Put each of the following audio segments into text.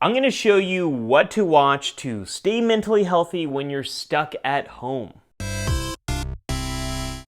I'm going to show you what to watch to stay mentally healthy when you're stuck at home.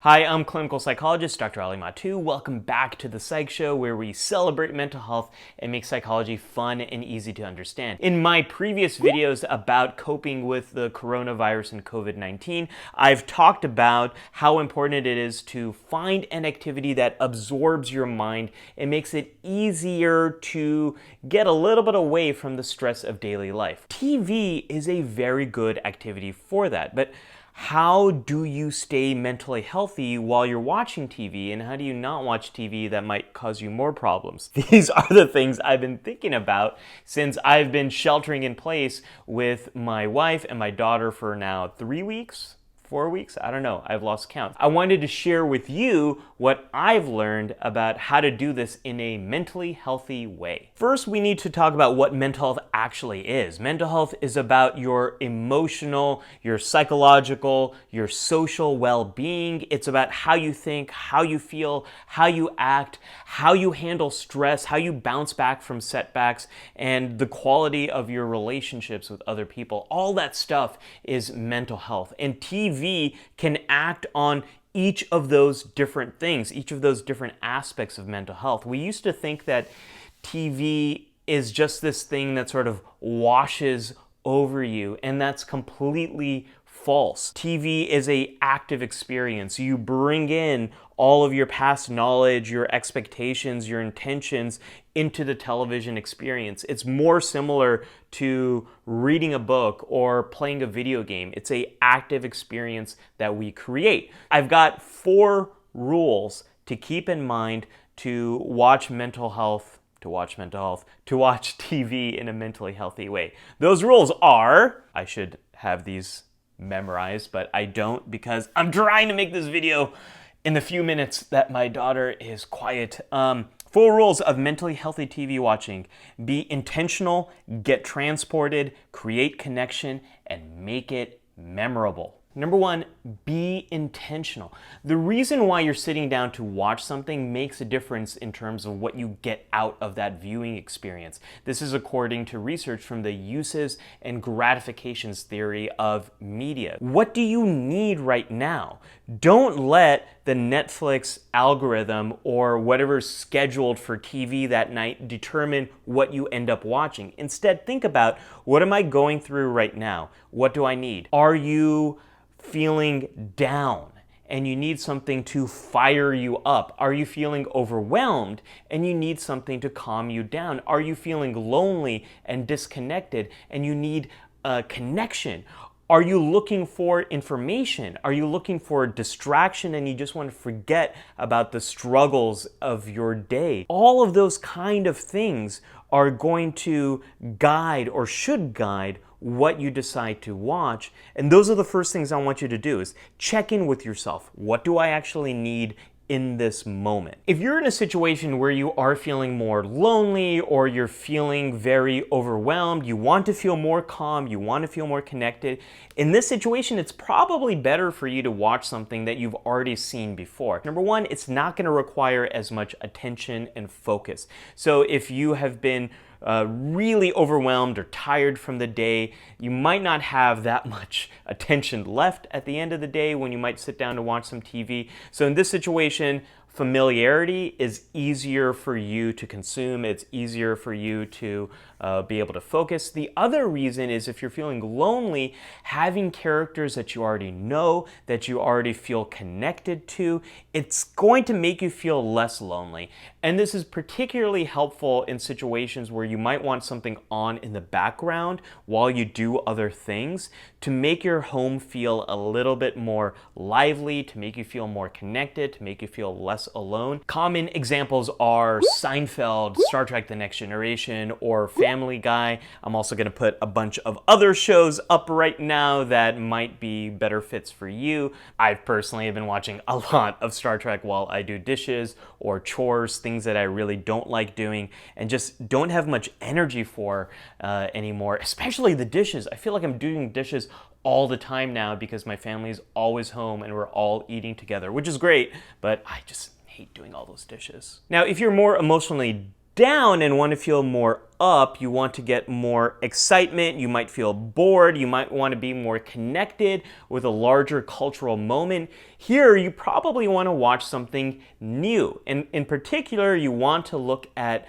Hi, I'm clinical psychologist Dr. Ali Mattu. Welcome back to the Psych Show, where we celebrate mental health and make psychology fun and easy to understand. In my previous videos about coping with the coronavirus and COVID-19, I've talked about how important it is to find an activity that absorbs your mind and makes it easier to get a little bit away from the stress of daily life. TV is a very good activity for that, but how do you stay mentally healthy while you're watching TV, and how do you not watch TV that might cause you more problems? These are the things I've been thinking about since I've been sheltering in place with my wife and my daughter for now 3 weeks? 4 weeks? I don't know. I've lost count. I wanted to share with you what I've learned about how to do this in a mentally healthy way. First, we need to talk about what mental health actually is. Mental health is about your emotional, your psychological, your social well-being. It's about how you think, how you feel, how you act, how you handle stress, how you bounce back from setbacks, and the quality of your relationships with other people. All that stuff is mental health. And TV can act on each of those different things, each of those different aspects of mental health. We used to think that TV is just this thing that sort of washes over you, and that's completely false. TV is an active experience. You bring in all of your past knowledge, your expectations, your intentions into the television experience. It's more similar to reading a book or playing a video game. It's an active experience that we create. I've got 4 rules to keep in mind to watch TV in a mentally healthy way. Those rules are, I should have these memorized, but I don't because I'm trying to make this video in the few minutes that my daughter is quiet. 4 rules of mentally healthy TV watching. Be intentional, get transported, create connection, and make it memorable. Number 1, be intentional. The reason why you're sitting down to watch something makes a difference in terms of what you get out of that viewing experience. This is according to research from the uses and gratifications theory of media. What do you need right now? Don't let the Netflix algorithm or whatever's scheduled for TV that night determine what you end up watching. Instead, think about, what am I going through right now? What do I need? Are you feeling down and you need something to fire you up? Are you feeling overwhelmed and you need something to calm you down? Are you feeling lonely and disconnected and you need a connection? Are you looking for information? Are you looking for distraction and you just want to forget about the struggles of your day? All of those kind of things are going to guide or should guide what you decide to watch. And those are the first things I want you to do, is check in with yourself. What do I actually need in this moment? If you're in a situation where you are feeling more lonely or you're feeling very overwhelmed, you want to feel more calm, you want to feel more connected, in this situation, it's probably better for you to watch something that you've already seen before. Number 1, it's not going to require as much attention and focus. So if you have been really overwhelmed or tired from the day, you might not have that much attention left at the end of the day when you might sit down to watch some TV. So in this situation, familiarity is easier for you to consume. It's easier for you to be able to focus. The other reason is, if you're feeling lonely, having characters that you already know, that you already feel connected to, it's going to make you feel less lonely. And this is particularly helpful in situations where you might want something on in the background while you do other things, to make your home feel a little bit more lively, to make you feel more connected, to make you feel less alone. Common examples are Seinfeld, Star Trek: The Next Generation, or Family Guy. I'm also going to put a bunch of other shows up right now that might be better fits for you. I personally have been watching a lot of Star Trek while I do dishes or chores, things that I really don't like doing and just don't have much energy for anymore, especially the dishes. I feel like I'm doing dishes all the time now because my family's always home and we're all eating together, which is great, but I just hate doing all those dishes. Now, if you're more emotionally down and want to feel more up, you want to get more excitement, you might feel bored, you might want to be more connected with a larger cultural moment. Here, you probably want to watch something new. And in particular, you want to look at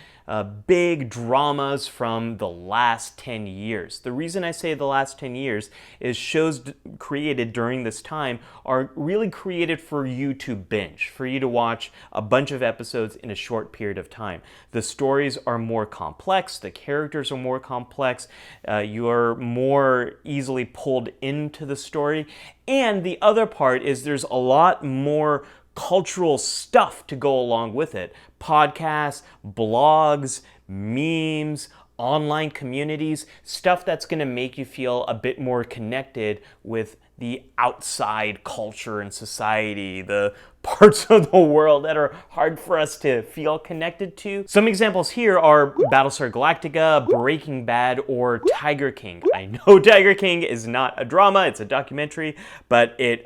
big dramas from the last 10 years. The reason I say the last 10 years is shows created during this time are really created for you to binge, for you to watch a bunch of episodes in a short period of time. The stories are more complex, the characters are more complex, you are more easily pulled into the story. And the other part is there's a lot more cultural stuff to go along with it. Podcasts, blogs, memes, online communities, stuff that's going to make you feel a bit more connected with the outside culture and society, the parts of the world that are hard for us to feel connected to. Some examples here are Battlestar Galactica, Breaking Bad, or Tiger King. I know Tiger King is not a drama, it's a documentary, but it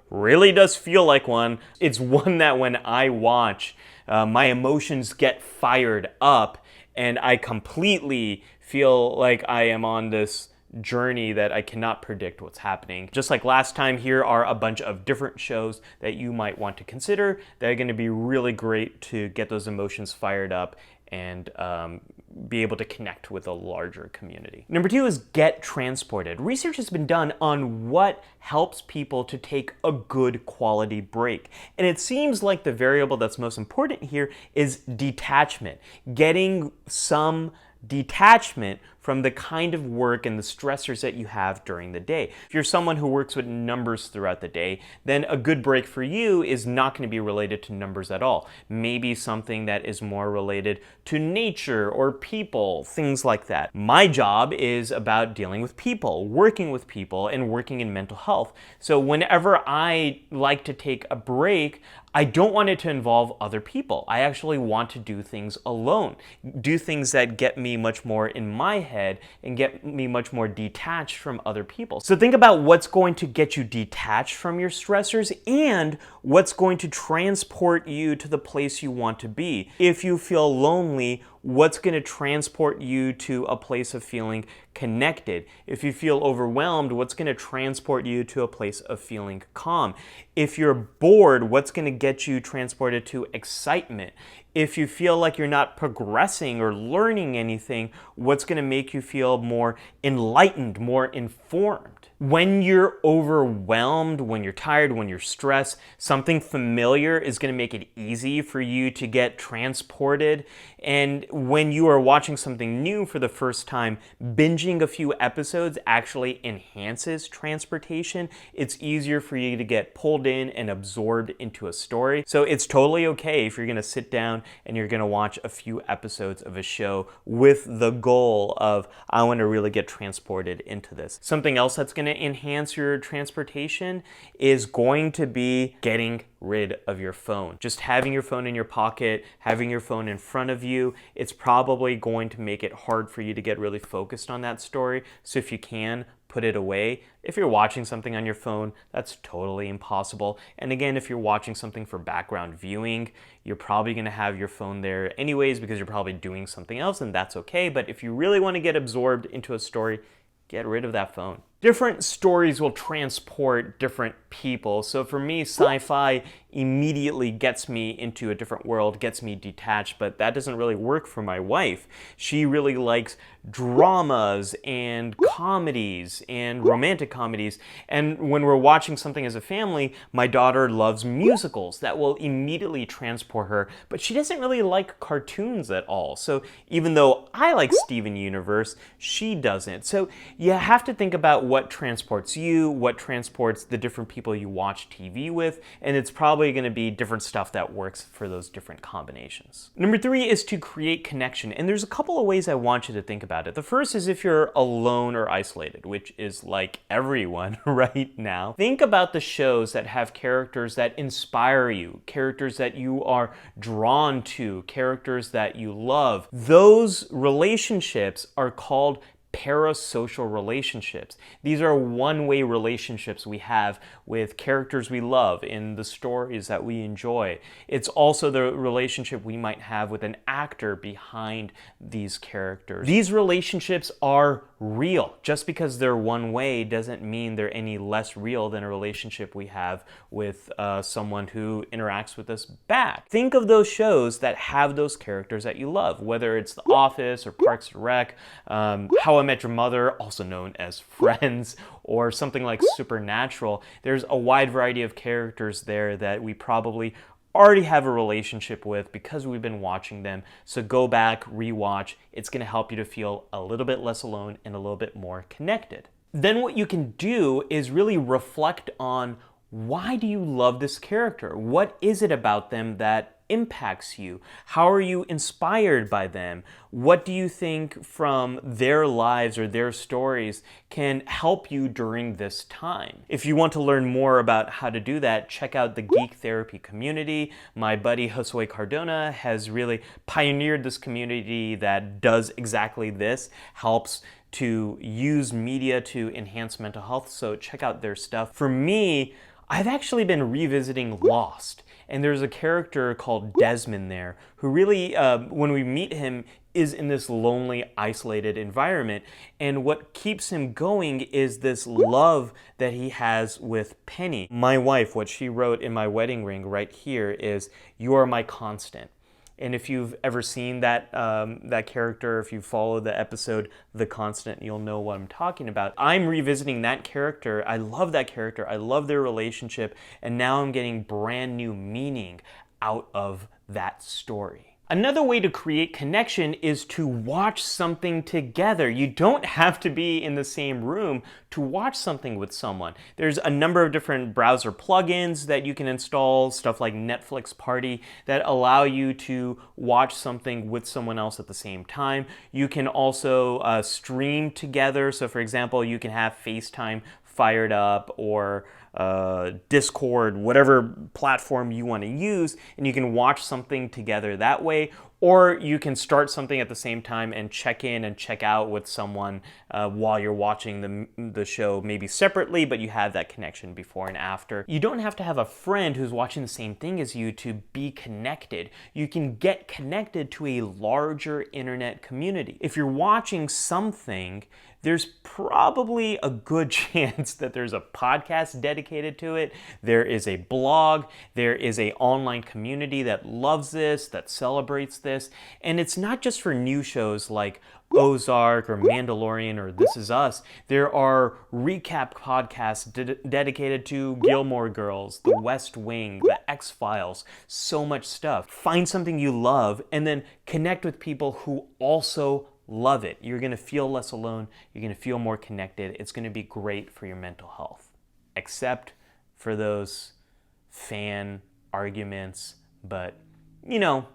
really does feel like one. It's one that when I watch, my emotions get fired up and I completely feel like I am on this journey that I cannot predict what's happening. Just like last time, here are a bunch of different shows that you might want to consider that are going to be really great to get those emotions fired up and be able to connect with a larger community. Number 2 is get transported. Research has been done on what helps people to take a good quality break. And it seems like the variable that's most important here is detachment. Getting some detachment from the kind of work and the stressors that you have during the day. If you're someone who works with numbers throughout the day, then a good break for you is not going to be related to numbers at all. Maybe something that is more related to nature or people, things like that. My job is about dealing with people, working with people, and working in mental health. So whenever I like to take a break, I don't want it to involve other people. I actually want to do things alone, do things that get me much more in my head and get me much more detached from other people. So think about what's going to get you detached from your stressors and what's going to transport you to the place you want to be. If you feel lonely, what's going to transport you to a place of feeling connected? If you feel overwhelmed, what's going to transport you to a place of feeling calm? If you're bored, what's going to get you transported to excitement? If you feel like you're not progressing or learning anything, what's going to make you feel more enlightened, more informed? When you're overwhelmed, when you're tired, when you're stressed, something familiar is going to make it easy for you to get transported. And when you are watching something new for the first time, binging a few episodes actually enhances transportation. It's easier for you to get pulled in and absorbed into a story. So it's totally okay if you're going to sit down and you're going to watch a few episodes of a show with the goal of, I want to really get transported into this. Something else that's going to enhance your transportation is going to be getting rid of your phone. Just having your phone in your pocket, having your phone in front of you, it's probably going to make it hard for you to get really focused on that story. So if you can, put it away. If you're watching something on your phone, that's totally impossible. And again, if you're watching something for background viewing, you're probably going to have your phone there anyways because you're probably doing something else, and that's okay. But if you really want to get absorbed into a story, get rid of that phone. Different stories will transport different people. So for me, sci-fi immediately gets me into a different world, gets me detached, but that doesn't really work for my wife. She really likes dramas and comedies and romantic comedies. And when we're watching something as a family, my daughter loves musicals. That will immediately transport her, but she doesn't really like cartoons at all. So even though I like Steven Universe, she doesn't. So you have to think about what transports you, what transports the different people you watch TV with, and it's probably going to be different stuff that works for those different combinations. Number 3 is to create connection, and there's a couple of ways I want you to think about it. The first is if you're alone or isolated, which is like everyone right now. Think about the shows that have characters that inspire you, characters that you are drawn to, characters that you love. Those relationships are called parasocial relationships. These are one-way relationships we have with characters we love in the stories that we enjoy. It's also the relationship we might have with an actor behind these characters. These relationships are real. Just because they're one way doesn't mean they're any less real than a relationship we have with someone who interacts with us back. Think of those shows that have those characters that you love, whether it's The Office or Parks and Rec, How I Met Your Mother, also known as Friends, or something like Supernatural. There's a wide variety of characters there that we probably already have a relationship with because we've been watching them. So go back, rewatch. It's going to help you to feel a little bit less alone and a little bit more connected. Then what you can do is really reflect on, why do you love this character? What is it about them that impacts you? How are you inspired by them? What do you think from their lives or their stories can help you during this time? If you want to learn more about how to do that, check out the Geek Therapy community. My buddy Josue Cardona has really pioneered this community that does exactly this, helps to use media to enhance mental health, so check out their stuff. For me, I've actually been revisiting Lost, and there's a character called Desmond there who really, when we meet him, is in this lonely, isolated environment. And what keeps him going is this love that he has with Penny. My wife, what she wrote in my wedding ring right here is, "You are my constant." And if you've ever seen that character, if you follow the episode The Constant, you'll know what I'm talking about. I'm revisiting that character. I love that character. I love their relationship. And now I'm getting brand new meaning out of that story. Another way to create connection is to watch something together. You don't have to be in the same room to watch something with someone. There's a number of different browser plugins that you can install, stuff like Netflix Party, that allow you to watch something with someone else at the same time. You can also stream together. So for example, you can have FaceTime fired up, or Discord, whatever platform you want to use, and you can watch something together that way. Or you can start something at the same time and check in and check out with someone while you're watching the show, maybe separately, but you have that connection before and after. You don't have to have a friend who's watching the same thing as you to be connected. You can get connected to a larger internet community. If you're watching something, there's probably a good chance that there's a podcast dedicated to it. There is a blog. There is an online community that loves this, that celebrates this. And it's not just for new shows like Ozark or Mandalorian or This Is Us. There are recap podcasts dedicated to Gilmore Girls, The West Wing, The X-Files, so much stuff. Find something you love and then connect with people who also love it. You're going to feel less alone. You're going to feel more connected. It's going to be great for your mental health, except for those fan arguments. But, you know,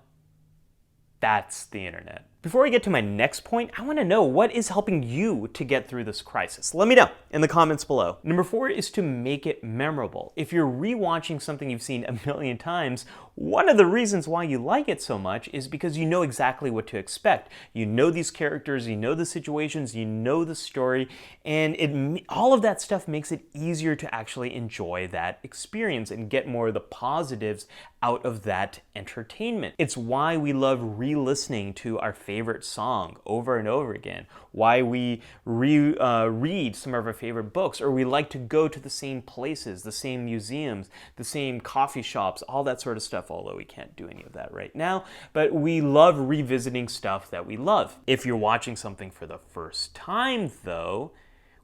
that's the internet. Before I get to my next point, I want to know, what is helping you to get through this crisis? Let me know in the comments below. Number 4 is to make it memorable. If you're rewatching something you've seen a million times, one of the reasons why you like it so much is because you know exactly what to expect. You know these characters, you know the situations, you know the story, and all of that stuff makes it easier to actually enjoy that experience and get more of the positives out of that entertainment. It's why we love re-listening to our favorite song over and over again, why we read some of our favorite books, or we like to go to the same places, the same museums, the same coffee shops, all that sort of stuff, although we can't do any of that right now. But we love revisiting stuff that we love. If you're watching something for the first time, though,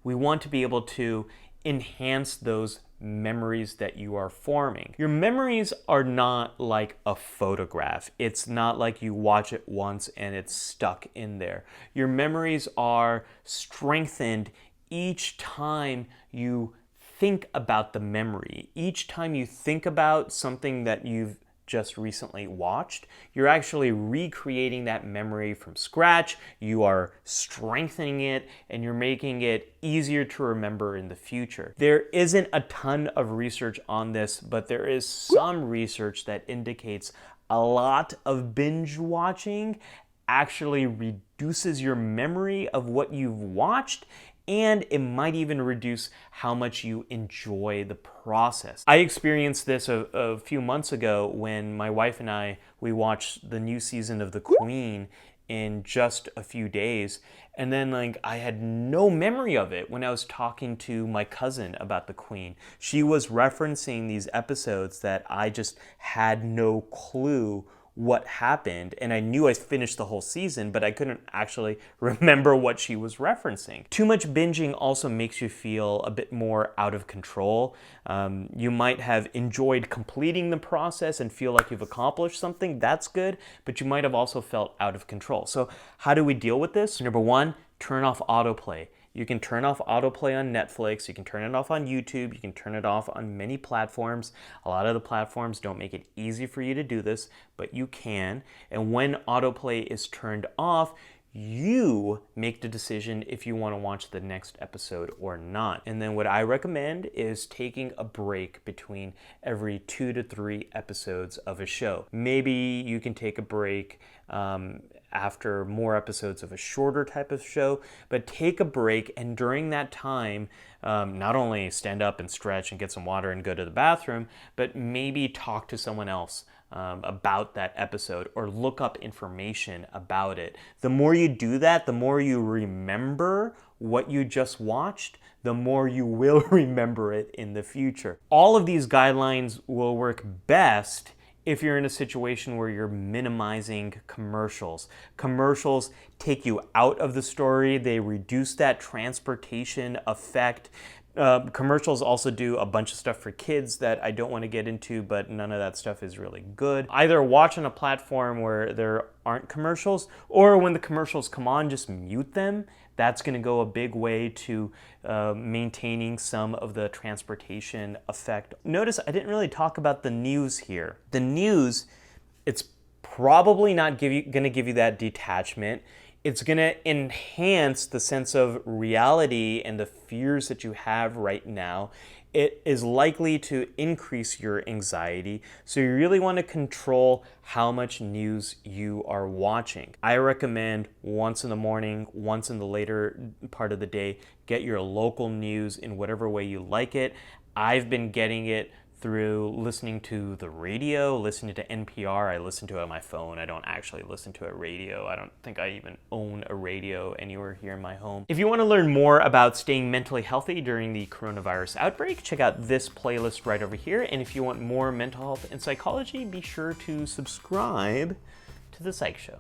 we want to be able to enhance those memories that you are forming. Your memories are not like a photograph. It's not like you watch it once and it's stuck in there. Your memories are strengthened each time you think about the memory. Each time you think about something that you've just recently watched, you're actually recreating that memory from scratch. You are strengthening it, and you're making it easier to remember in the future. There isn't a ton of research on this, but there is some research that indicates a lot of binge watching actually reduces your memory of what you've watched, and it might even reduce how much you enjoy the process. I experienced this a few months ago when my wife and we watched the new season of The Queen in just a few days, and then I had no memory of it when I was talking to my cousin about The Queen. She was referencing these episodes that I just had no clue what happened, and I knew I finished the whole season, but I couldn't actually remember what she was referencing. Too much binging also makes you feel a bit more out of control. You might have enjoyed completing the process and feel like you've accomplished something. That's good, but you might have also felt out of control. So how do we deal with this? Number one, turn off autoplay. You can turn off autoplay on Netflix, you can turn it off on YouTube, you can turn it off on many platforms. A lot of the platforms don't make it easy for you to do this, but you can. And when autoplay is turned off, you make the decision if you want to watch the next episode or not. And then what I recommend is taking a break between every 2 to 3 episodes of a show. Maybe you can take a break after more episodes of a shorter type of show, but take a break, and during that time, not only stand up and stretch and get some water and go to the bathroom, but maybe talk to someone else about that episode or look up information about it. The more you do that, the more you remember what you just watched, the more you will remember it in the future. All of these guidelines will work best if you're in a situation where you're minimizing commercials. Commercials take you out of the story, they reduce that transportation effect. Commercials also do a bunch of stuff for kids that I don't want to get into, but none of that stuff is really good. Either watch on a platform where there aren't commercials, or when the commercials come on, just mute them. That's going to go a big way to maintaining some of the transportation effect. Notice I didn't really talk about the news here. The news, it's probably not going to give you that detachment. It's going to enhance the sense of reality and the fears that you have right now. It is likely to increase your anxiety, so you really want to control how much news you are watching. I recommend once in the morning, once in the later part of the day, get your local news in whatever way you like it. I've been getting it through listening to the radio, listening to NPR. I listen to it on my phone. I don't actually listen to a radio. I don't think I even own a radio anywhere here in my home. If you want to learn more about staying mentally healthy during the coronavirus outbreak, check out this playlist right over here. And if you want more mental health and psychology, be sure to subscribe to The Psych Show.